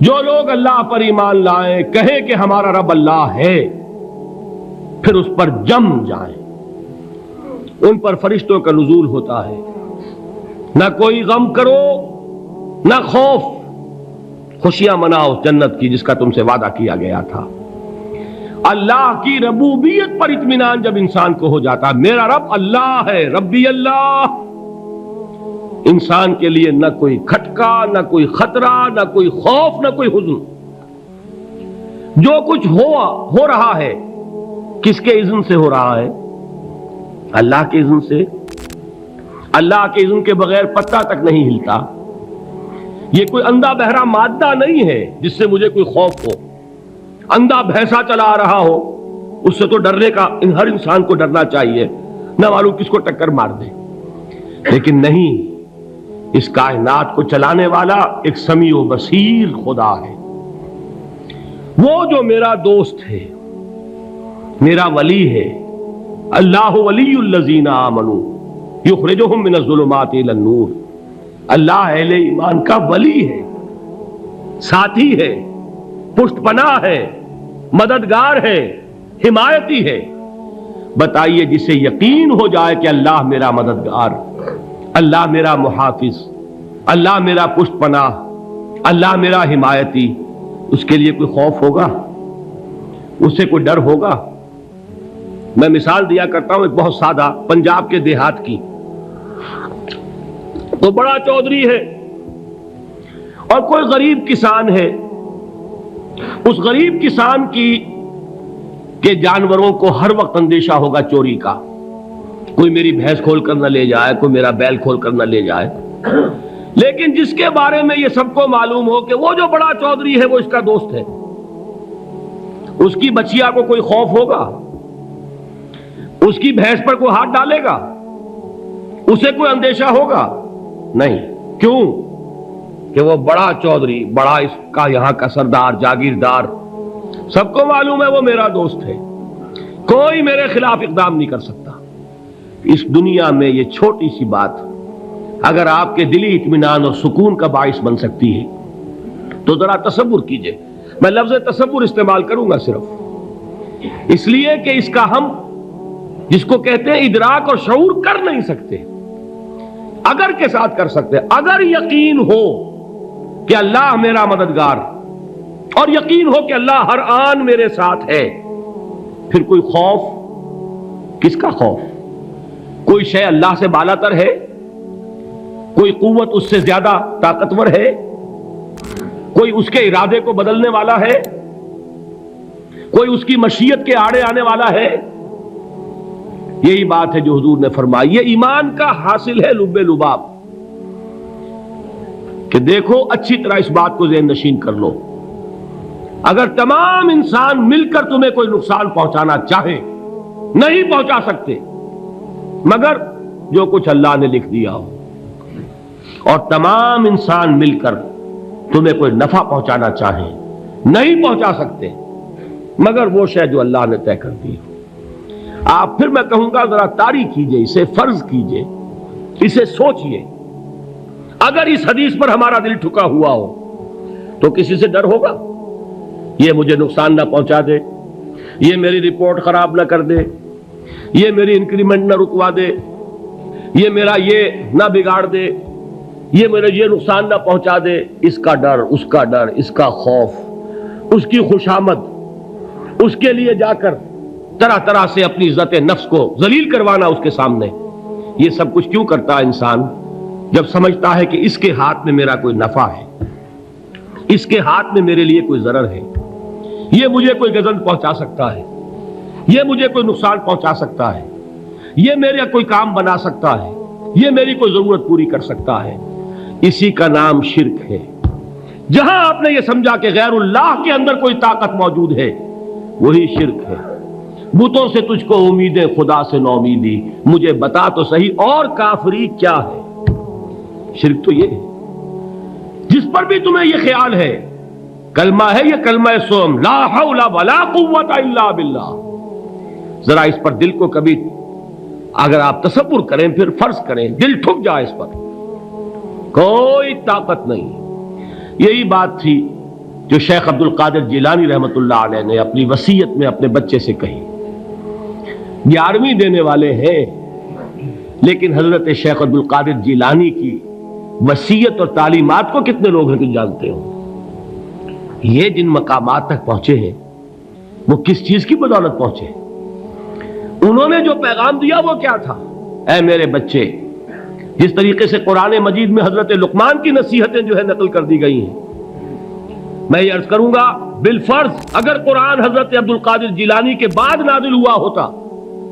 جو لوگ اللہ پر ایمان لائیں، کہیں کہ ہمارا رب اللہ ہے، پھر اس پر جم جائیں، ان پر فرشتوں کا نزول ہوتا ہے، نہ کوئی غم کرو نہ خوف، خوشیاں مناؤ جنت کی جس کا تم سے وعدہ کیا گیا تھا۔ اللہ کی ربوبیت پر اطمینان جب انسان کو ہو جاتا، میرا رب اللہ ہے، ربی اللہ، انسان کے لیے نہ کوئی کھٹکا، نہ کوئی خطرہ، نہ کوئی خوف، نہ کوئی حزن۔ جو کچھ ہو رہا ہے کس کے اذن سے ہو رہا ہے؟ اللہ کے اذن سے۔ اللہ کے اذن کے بغیر پتہ تک نہیں ہلتا۔ یہ کوئی اندھا بہرا مادہ نہیں ہے جس سے مجھے کوئی خوف ہو۔ اندھا بھینسا چلا آ رہا ہو، اس سے تو ڈرنے کا ہر انسان کو ڈرنا چاہیے، نہ معلوم کس کو ٹکر مار دے۔ لیکن نہیں، اس کائنات کو چلانے والا ایک سمیع و بصیر خدا ہے، وہ جو میرا دوست ہے، میرا ولی ہے۔ اللہ ولی الذین آمنوا یخرجہم من الظلمات الی النور۔ اللہ اہل ایمان کا ولی ہے، ساتھی ہے، پشت پناہ ہے، مددگار ہے، حمایتی ہے۔ بتائیے جسے یقین ہو جائے کہ اللہ میرا مددگار، اللہ میرا محافظ، اللہ میرا پشت پناہ، اللہ میرا حمایتی، اس کے لیے کوئی خوف ہوگا؟ اس سے کوئی ڈر ہوگا؟ میں مثال دیا کرتا ہوں ایک بہت سادہ، پنجاب کے دیہات کی۔ تو بڑا چودھری ہے اور کوئی غریب کسان ہے۔ اس غریب کسان کے جانوروں کو ہر وقت اندیشہ ہوگا چوری کا، کوئی میری بھینس کھول کر نہ لے جائے، کوئی میرا بیل کھول کر نہ لے جائے۔ لیکن جس کے بارے میں یہ سب کو معلوم ہو کہ وہ جو بڑا چودھری ہے وہ اس کا دوست ہے، اس کی بچیا کو کوئی خوف ہوگا؟ اس کی بھینس پر کوئی ہاتھ ڈالے گا؟ اسے کوئی اندیشہ ہوگا؟ نہیں۔ کیوں؟ کہ وہ بڑا چودھری، بڑا اس کا یہاں کا سردار، جاگیردار، سب کو معلوم ہے وہ میرا دوست ہے، کوئی میرے خلاف اقدام نہیں کر سکتا۔ اس دنیا میں یہ چھوٹی سی بات اگر آپ کے دلی اطمینان اور سکون کا باعث بن سکتی ہے تو ذرا تصور کیجئے۔ میں لفظ تصور استعمال کروں گا صرف اس لیے کہ اس کا ہم جس کو کہتے ہیں ادراک اور شعور کر نہیں سکتے، اگر کے ساتھ کر سکتے۔ اگر یقین ہو کہ اللہ میرا مددگار اور یقین ہو کہ اللہ ہر آن میرے ساتھ ہے، پھر کوئی خوف، کس کا خوف؟ کوئی شے اللہ سے بالاتر ہے؟ کوئی قوت اس سے زیادہ طاقتور ہے؟ کوئی اس کے ارادے کو بدلنے والا ہے؟ کوئی اس کی مشیت کے آڑے آنے والا ہے؟ یہی بات ہے جو حضور نے فرمائی۔ یہ ایمان کا حاصل ہے لب لباب، کہ دیکھو اچھی طرح اس بات کو ذہن نشین کر لو، اگر تمام انسان مل کر تمہیں کوئی نقصان پہنچانا چاہے نہیں پہنچا سکتے، مگر جو کچھ اللہ نے لکھ دیا ہو، اور تمام انسان مل کر تمہیں کوئی نفع پہنچانا چاہیں نہیں پہنچا سکتے، مگر وہ شے جو اللہ نے طے کر دی ہو۔ آپ پھر میں کہوں گا ذرا طاری کیجئے، اسے فرض کیجئے، اسے سوچئے۔ اگر اس حدیث پر ہمارا دل ٹھکا ہوا ہو تو کسی سے ڈر ہوگا؟ یہ مجھے نقصان نہ پہنچا دے، یہ میری رپورٹ خراب نہ کر دے، یہ میری انکریمنٹ نہ رکوا دے، یہ میرا یہ نہ بگاڑ دے، یہ میرا یہ نقصان نہ پہنچا دے۔ اس کا ڈر، اس کا ڈر، اس کا خوف، اس کی خوشامد، اس کے لیے جا کر طرح طرح سے اپنی عزت نفس کو ذلیل کروانا اس کے سامنے، یہ سب کچھ کیوں کرتا ہے انسان؟ جب سمجھتا ہے کہ اس کے ہاتھ میں میرا کوئی نفع ہے، اس کے ہاتھ میں میرے لیے کوئی ضرر ہے، یہ مجھے کوئی گزن پہنچا سکتا ہے، یہ مجھے کوئی نقصان پہنچا سکتا ہے، یہ میرا کوئی کام بنا سکتا ہے، یہ میری کوئی ضرورت پوری کر سکتا ہے، اسی کا نام شرک ہے۔ جہاں آپ نے یہ سمجھا کہ غیر اللہ کے اندر کوئی طاقت موجود ہے، وہی شرک ہے۔ بتوں سے تجھ کو امیدیں، خدا سے نومیدی، مجھے بتا تو صحیح اور کافری کیا ہے؟ شرک تو یہ ہے۔ جس پر بھی تمہیں یہ خیال ہے، کلمہ ہے یہ کلمہ سوم، لا حول ولا قوت الا باللہ، ذرا اس پر دل کو کبھی اگر آپ تصور کریں، پھر فرض کریں، دل ٹھک جائے اس پر، کوئی طاقت نہیں۔ یہی بات تھی جو شیخ عبد القادر جیلانی رحمۃ اللہ علیہ نے اپنی وصیت میں اپنے بچے سے کہی. 11ویں دینے والے ہیں، لیکن حضرت شیخ عبد القادر جیلانی کی وصیت اور تعلیمات کو کتنے لوگ ہیں کہ جانتے ہو؟ یہ جن مقامات تک پہنچے ہیں وہ کس چیز کی بدولت پہنچے؟ انہوں نے جو پیغام دیا وہ کیا تھا؟ اے میرے بچے، جس طریقے سے قرآن مجید میں حضرت لقمان کی نصیحتیں جو ہے نقل کر دی گئی ہیں، میں یہ عرض کروں گا بالفرض اگر قرآن حضرت عبد القادر جیلانی کے بعد نازل ہوا ہوتا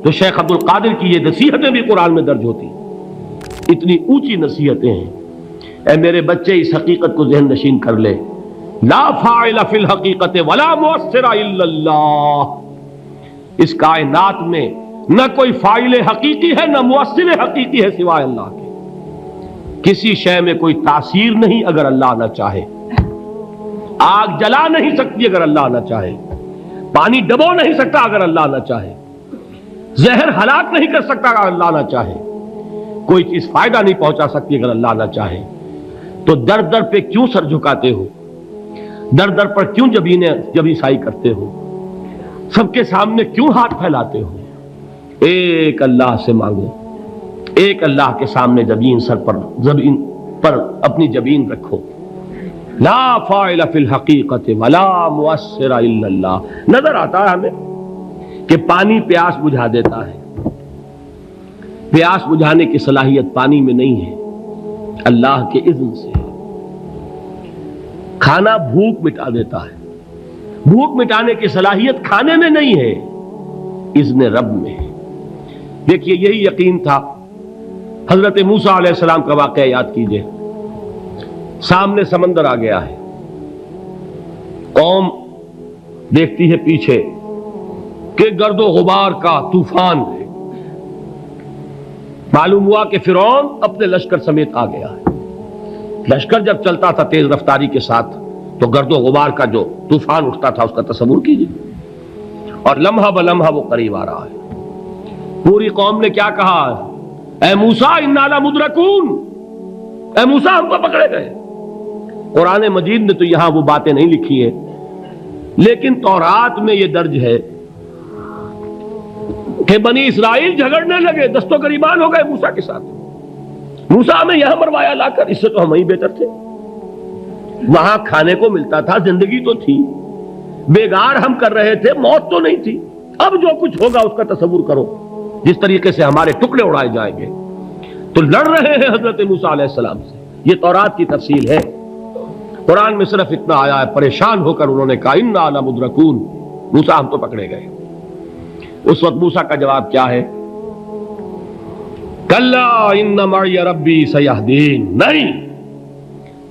تو شیخ عبد القادر کی یہ نصیحتیں بھی قرآن میں درج ہوتی. اتنی اونچی نصیحتیں ہیں. اے میرے بچے، اس حقیقت کو ذہن نشین کر لے، لا فاعل فی الحقیقت ولا مؤثر الا اللہ. اس کائنات میں نہ کوئی فاعل حقیقی ہے نہ مؤثر حقیقی ہے سوائے اللہ کے. کسی شے میں کوئی تاثیر نہیں اگر اللہ نہ چاہے. آگ جلا نہیں سکتی اگر اللہ نہ چاہے. پانی ڈبو نہیں سکتا اگر اللہ نہ چاہے. زہر ہلاک نہیں کر سکتا اگر اللہ نہ چاہے. کوئی چیز فائدہ نہیں پہنچا سکتی اگر اللہ نہ چاہے. تو در در پہ کیوں سر جھکاتے ہو؟ در در پر کیوں جبیں سائی کرتے ہو؟ سب کے سامنے کیوں ہاتھ پھیلاتے ہو؟ ایک اللہ سے مانگو. ایک اللہ کے سامنے زمین پر اپنی جبین رکھو. لا فاعل فی الحقیقت ولا مؤثر الا اللہ. نظر آتا ہے ہمیں کہ پانی پیاس بجھا دیتا ہے. پیاس بجھانے کی صلاحیت پانی میں نہیں ہے، اللہ کے اذن سے. کھانا بھوک مٹا دیتا ہے. بھوک مٹانے کی صلاحیت کھانے میں نہیں ہے، اذن رب میں ہے. دیکھیے یہی یقین تھا. حضرت موسیٰ علیہ السلام کا واقعہ یاد کیجئے. سامنے سمندر آ گیا ہے. قوم دیکھتی ہے پیچھے کہ گرد و غبار کا طوفان ہے. معلوم ہوا کہ فرعون اپنے لشکر سمیت آ گیا ہے. لشکر جب چلتا تھا تیز رفتاری کے ساتھ تو گرد و غبار کا جو طوفان اٹھتا تھا اس کا تصور کیجیے. اور لمحہ بلمحہ وہ قریب آ رہا ہے. پوری قوم نے کیا کہا؟ اے موسیٰ انا لمدرکون. اے موسیٰ ہم کو پکڑے گئے. قرآن مجید نے تو یہاں وہ باتیں نہیں لکھی ہیں، لیکن تورات میں یہ درج ہے کہ بنی اسرائیل جھگڑنے لگے، دست و گریبان ہو گئے موسیٰ کے ساتھ. موسیٰ ہمیں یہاں مروایا لا کر، اس سے تو ہم ہی بہتر تھے. وہاں کھانے کو ملتا تھا، زندگی تو تھی، بیگار ہم کر رہے تھے، موت تو نہیں تھی. اب جو کچھ ہوگا اس کا تصور کرو، جس طریقے سے ہمارے ٹکڑے اڑائے جائیں گے. تو لڑ رہے ہیں حضرت موسیٰ علیہ السلام سے. یہ تورات کی تفصیل ہے. قرآن میں صرف اتنا آیا ہے، پریشان ہو کر انہوں نے کہا انا لمدرکون. موسیٰ ہم تو پکڑے گئے. اس وقت موسیٰ کا جواب کیا ہے؟ کلا ان معی ربی سیہدین. نہیں،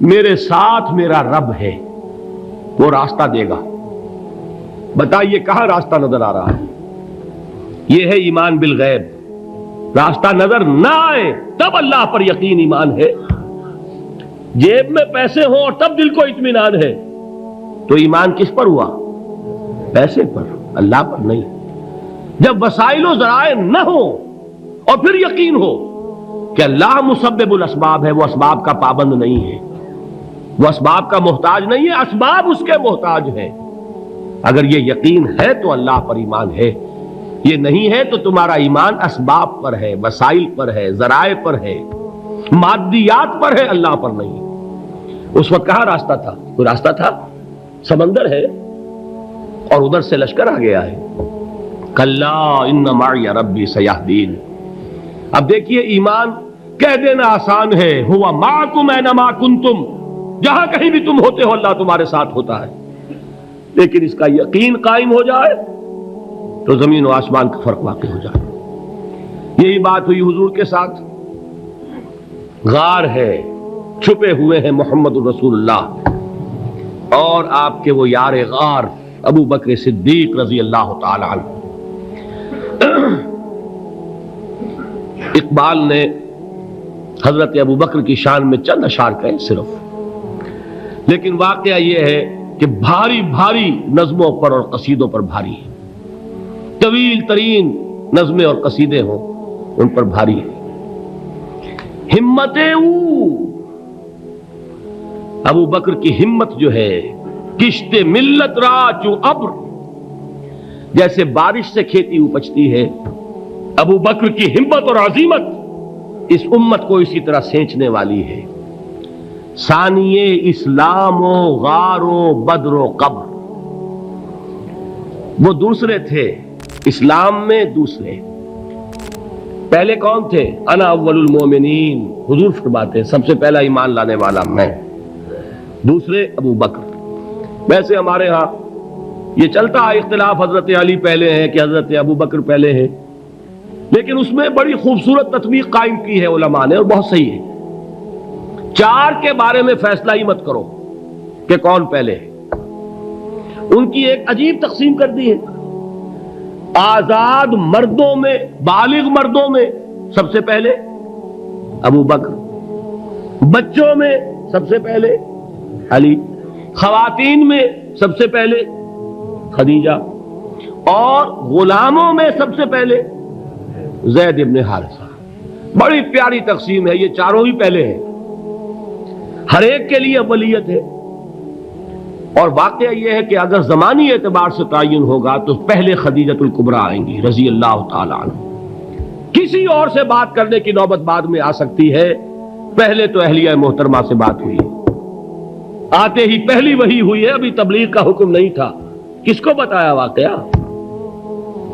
میرے ساتھ میرا رب ہے، وہ راستہ دے گا. بتائیے کہاں راستہ نظر آ رہا ہے؟ یہ ہے ایمان بالغیب. راستہ نظر نہ آئے تب اللہ پر یقین ایمان ہے. جیب میں پیسے ہوں اور تب دل کو اطمینان ہے تو ایمان کس پر ہوا؟ پیسے پر، اللہ پر نہیں. جب وسائل و ذرائع نہ ہو اور پھر یقین ہو کہ اللہ مسبب الاسباب ہے، وہ اسباب کا پابند نہیں ہے، وہ اسباب کا محتاج نہیں ہے، اسباب اس کے محتاج ہیں. اگر یہ یقین ہے تو اللہ پر ایمان ہے. یہ نہیں ہے تو تمہارا ایمان اسباب پر ہے، وسائل پر ہے، ذرائع پر ہے، مادیات پر ہے، اللہ پر نہیں. اس وقت کہاں راستہ تھا؟ کوئی راستہ تھا؟ سمندر ہے اور ادھر سے لشکر آ گیا ہے. کلا ان معی ربی سیہدین. اب دیکھیے ایمان کہہ دینا آسان ہے، ہوا معکم اینما کنتم. جہاں کہیں بھی تم ہوتے ہو اللہ تمہارے ساتھ ہوتا ہے. لیکن اس کا یقین قائم ہو جائے تو زمین و آسمان کا فرق واقع ہو جائے. یہی بات ہوئی حضور کے ساتھ. غار ہے، چھپے ہوئے ہیں محمد الرسول اللہ اور آپ کے وہ یار غار ابو بکر صدیق رضی اللہ تعالی عنہ. اقبال نے حضرت ابو بکر کی شان میں چند اشعار کہے صرف، لیکن واقعہ یہ ہے کہ بھاری بھاری نظموں پر اور قصیدوں پر بھاری ہے. طویل ترین نظمیں اور قصیدے ہوں ان پر بھاری ہے. ہمت ابو بکر کی ہمت جو ہے کشت ملت را چو ابر، جیسے بارش سے کھیتی اپجتی ہے، ابو بکر کی ہمت اور عزیمت اس امت کو اسی طرح سینچنے والی ہے۔ ثانیے اسلام و غار و بدر و قبر، وہ دوسرے تھے اسلام میں، دوسرے پہلے کون تھے؟ انا اول المومنین، حضور فرماتے ہیں سب سے پہلا ایمان لانے والا میں، دوسرے ابو بکر۔ ویسے ہمارے ہاں یہ چلتا ہے اختلاف، حضرت علی پہلے ہیں کہ حضرت ابو بکر پہلے ہیں، لیکن اس میں بڑی خوبصورت تطبیق قائم کی ہے علماء نے، اور بہت صحیح ہے۔ چار کے بارے میں فیصلہ ہی مت کرو کہ کون پہلے ہے، ان کی ایک عجیب تقسیم کر دی ہے۔ آزاد مردوں میں، بالغ مردوں میں سب سے پہلے ابو بکر، بچوں میں سب سے پہلے علی، خواتین میں سب سے پہلے خدیجہ، اور غلاموں میں سب سے پہلے زید ابن حارثہ۔ بڑی پیاری تقسیم ہے، یہ چاروں ہی پہلے ہیں، ہر ایک کے لیے اولیت ہے۔ اور واقعہ یہ ہے کہ اگر زمانی اعتبار سے تعین ہوگا تو پہلے خدیجۃ الکبریٰ آئیں گی رضی اللہ تعالی عنہ، کسی اور سے بات کرنے کی نوبت بعد میں آ سکتی ہے، پہلے تو اہلیہ محترمہ سے بات ہوئی ہے، آتے ہی پہلی وحی ہوئی ہے، ابھی تبلیغ کا حکم نہیں تھا۔ کس کو بتایا واقعہ؟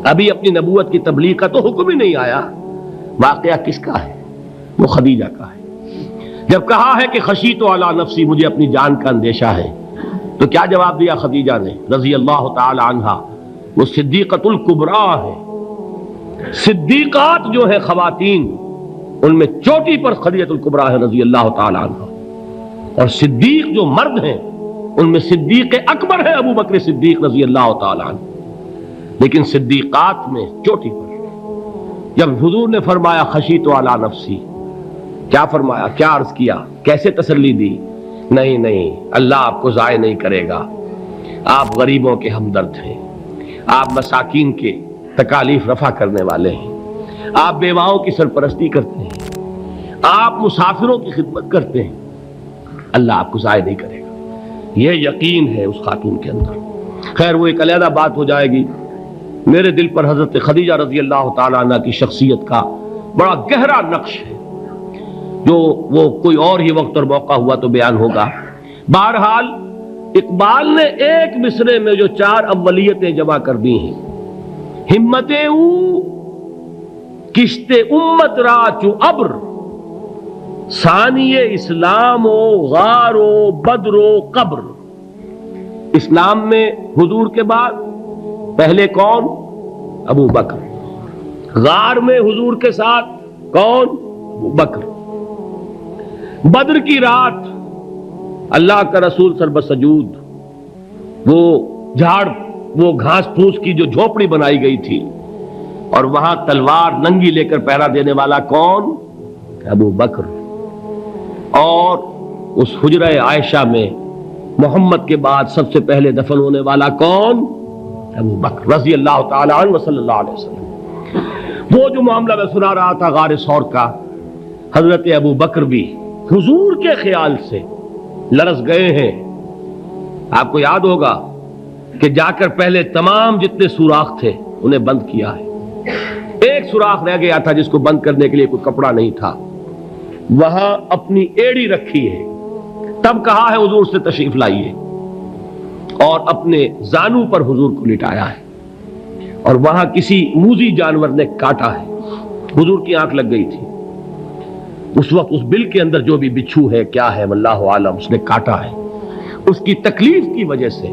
ابھی اپنی نبوت کی تبلیغ کا تو حکم ہی نہیں آیا، واقعہ کس کا ہے؟ وہ خدیجہ کا ہے۔ جب کہا ہے کہ خشیت علی نفسی، مجھے اپنی جان کا اندیشہ ہے، تو کیا جواب دیا خدیجہ نے رضی اللہ تعالی عنہا؟ وہ صدیقۃ الکبریٰ ہے، صدیقات جو ہے خواتین ان میں چوٹی پر خدیجۃ الکبریٰ ہے رضی اللہ تعالی عنہا، اور صدیق جو مرد ہیں ان میں صدیق اکبر ہے ابو بکر صدیق رضی اللہ تعالی عنہ، لیکن صدیقات میں چوٹی پر۔ جب حضور نے فرمایا خشیت علی نفسی، کیا فرمایا؟ کیا عرض کیا؟ کیسے تسلی دی؟ نہیں نہیں، اللہ آپ کو ضائع نہیں کرے گا، آپ غریبوں کے ہمدرد ہیں، آپ مساکین کے تکالیف رفع کرنے والے ہیں، آپ بیواؤں کی سرپرستی کرتے ہیں، آپ مسافروں کی خدمت کرتے ہیں، اللہ آپ کو ضائع نہیں کرے گا۔ یہ یقین ہے اس خاتون کے اندر۔ خیر وہ ایک علیحدہ بات ہو جائے گی۔ میرے دل پر حضرت خدیجہ رضی اللہ تعالی عنہ کی شخصیت کا بڑا گہرا نقش ہے، جو وہ کوئی اور ہی وقت اور موقع ہوا تو بیان ہوگا۔ بہرحال اقبال نے ایک مصرے میں جو چار اولیتیں جمع کر دی ہیں، ہمتیں او کشت امت را چو ابر، ثانی اسلام و غار و بدر و قبر۔ اسلام میں حضور کے بعد پہلے کون؟ ابو بکر۔ غار میں حضور کے ساتھ کون؟ ابو بکر۔ بدر کی رات اللہ کا رسول سربسجود وہ جھاڑ، وہ گھاس پھوس کی جو جھوپڑی بنائی گئی تھی، اور وہاں تلوار ننگی لے کر پہرا دینے والا کون؟ ابو بکر۔ اور اس حجرہ عائشہ میں محمد کے بعد سب سے پہلے دفن ہونے والا کون؟ ابو بکر رضی اللہ تعالی عنہ صلی اللہ علیہ وسلم۔ وہ جو معاملہ میں سنا رہا تھا غار ثور کا، حضرت ابو بکر بھی حضور کے خیال سے لرز گئے ہیں۔ آپ کو یاد ہوگا کہ جا کر پہلے تمام جتنے سوراخ تھے انہیں بند کیا ہے، ایک سوراخ رہ گیا تھا جس کو بند کرنے کے لیے کوئی کپڑا نہیں تھا، وہاں اپنی ایڑی رکھی ہے، تب کہا ہے حضور سے تشریف لائیے، اور اپنے زانو پر حضور کو لٹایا ہے، اور وہاں کسی موذی جانور نے کاٹا ہے، حضور کی آنکھ لگ گئی تھی اس وقت، اس بل کے اندر جو بھی بچھو ہے کیا ہے واللہ عالم، اس نے کاٹا ہے، اس کی تکلیف کی وجہ سے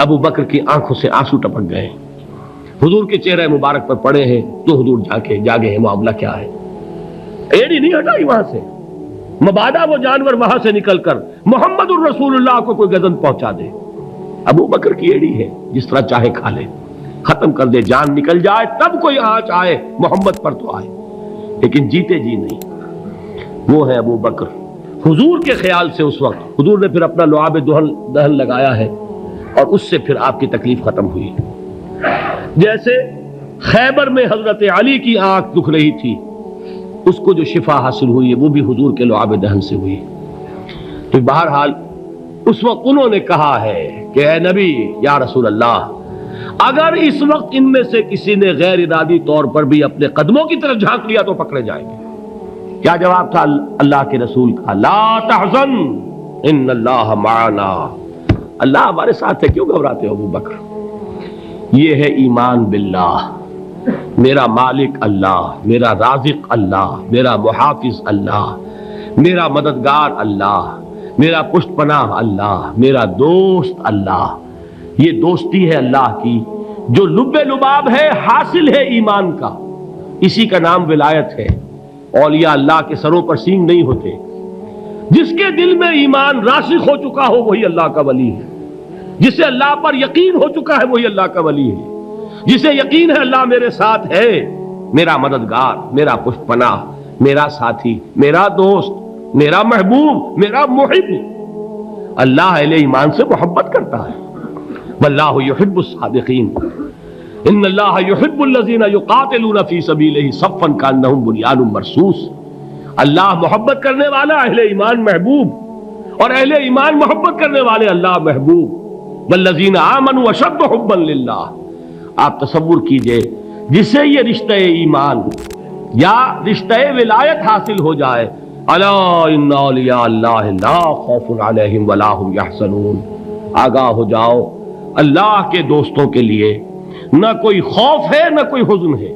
ابو بکر کی آنکھوں سے آنسو ٹپک گئے، حضور کے چہرے مبارک پر پڑے ہیں، تو حضور جاگے ہیں، معاملہ کیا ہے؟ ایڑی نہیں ہٹائی وہاں سے، مبادا وہ جانور وہاں سے نکل کر محمد الرسول اللہ کو کوئی گزن پہنچا دے، ابو بکر کی ایڑی ہے، جس طرح چاہے کھا لے، ختم کر دے، جان نکل جائے تب کوئی آنچ آئے محمد پر تو آئے، لیکن جیتے جی نہیں۔ وہ ہے ابو بکر حضور کے خیال سے۔ اس وقت حضور نے پھر اپنا لعاب دہن لگایا ہے، اور اس سے پھر آپ کی تکلیف ختم ہوئی۔ جیسے خیبر میں حضرت علی کی آنکھ دکھ رہی تھی، اس کو جو شفا حاصل ہوئی ہے وہ بھی حضور کے لعاب دہن سے ہوئی۔ تو بہرحال اس وقت انہوں نے کہا ہے کہ اے نبی یا رسول اللہ، اگر اس وقت ان میں سے کسی نے غیر ارادی طور پر بھی اپنے قدموں کی طرف جھانک لیا تو پکڑے جائیں گے۔ کیا جواب تھا اللہ کے رسول کا؟ لا تحزن ان اللہ معنا، اللہ ہمارے ساتھ ہے، کیوں گھبراتے ہو ابو بکر؟ یہ ہے ایمان باللہ، میرا مالک اللہ، میرا رازق اللہ، میرا محافظ اللہ، میرا مددگار اللہ، میرا پشت پناہ اللہ، میرا دوست اللہ۔ یہ دوستی ہے اللہ کی جو لب لباب ہے، حاصل ہے ایمان کا، اسی کا نام ولایت ہے۔ اولیاء اللہ کے سروں پر سینگ نہیں ہوتے، جس کے دل میں ایمان راسخ ہو چکا ہو وہی اللہ کا ولی ہے، جسے اللہ پر یقین ہو چکا ہے وہی اللہ کا ولی ہے، جسے یقین ہے اللہ میرے ساتھ ہے، میرا مددگار، میرا پشت پناہ، میرا ساتھی، میرا دوست، میرا محبوب، میرا محب۔ اللہ اہل ایمان سے محبت کرتا ہے، واللہ یحب الصادقین، ان اللہ یحب الذین یقاتلون فی سبیلہ صفا کانہم بنیان مرصوص۔ اللہ محبت کرنے والا، اہل ایمان محبوب، اور اہل ایمان محبت کرنے والے اللہ محبوب۔ والذین آمنوا اشد حبا للہ۔ آپ تصور کیجئے جسے یہ رشتہ ایمان یا رشتہ ولایت حاصل ہو جائے، الا ان اولیاء اللہ لا خوف علیہم ولا هم یحزنون، آگاہ ہو جاؤ، اللہ کے دوستوں کے لیے نہ کوئی خوف ہے نہ کوئی حزن ہے۔